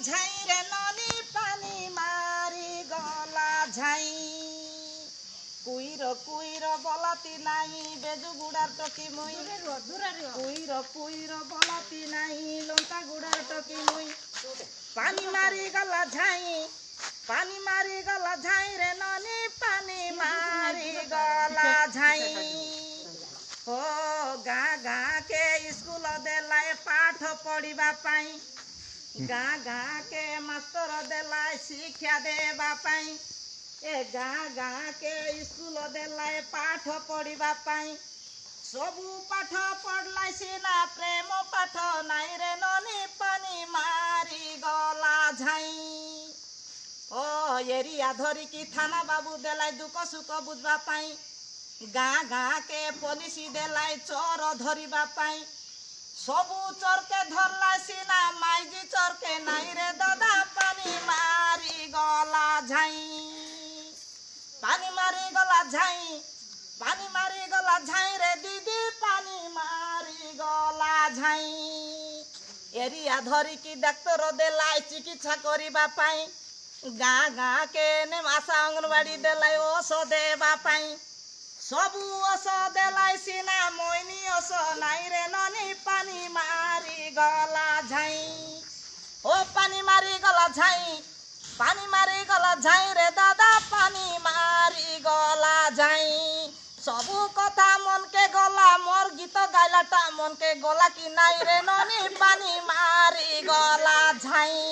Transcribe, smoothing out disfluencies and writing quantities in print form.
ঝাই রে ননি পানি মারি গলা ঝাই কুইর বলাতি নাই বেজু গুড়ার টকি মুই কুইর বলাতি নাই লঙ্কা গুড়ার টকি মুই পানি মারি গলা ঝাই রে ননি পানি মারি গলা ঝাই ও গা কে স্কুল দেলায় পাঠ পড়িবা পাই গা কে মাস্टर দেলায় শিক্ষা দেবা পাই ए गा के स्कूल देलाय पाठ पढ़िबा पाई सबु पाठ पढ़लाई सिना प्रेम पाठ नाई रे ननी पानी मारी गला झाई ओ एरिया धरी की थाना बाबू देलाय दुख सुख बुझबा पाई गा के पुलिस देलाय चोर धरिबा पाई सबु चोर के धरलाई सिना माइजी चोर के नाई रे दादा पानी मारी गला झाई पानी मारी गला झाई रे दीदी पानी मारी गला झाई एरिया धरी की डाक्टर देलाई चिकित्सा करिबा पाई गा के ने आशा अंगनवाड़ी देलाई ओषो देबा पाई सबु ओषो देलाई सिना मोइनी ओषो नाई रे ननी पानी मारी गला झाई ओ पानी मारी गला झाई रे दादा पानी मारी गला झाई सबु कथा मन के गला मोर गीत गाइलाटा मन के गला की नाई रे ननी पानी मारी गला झाई।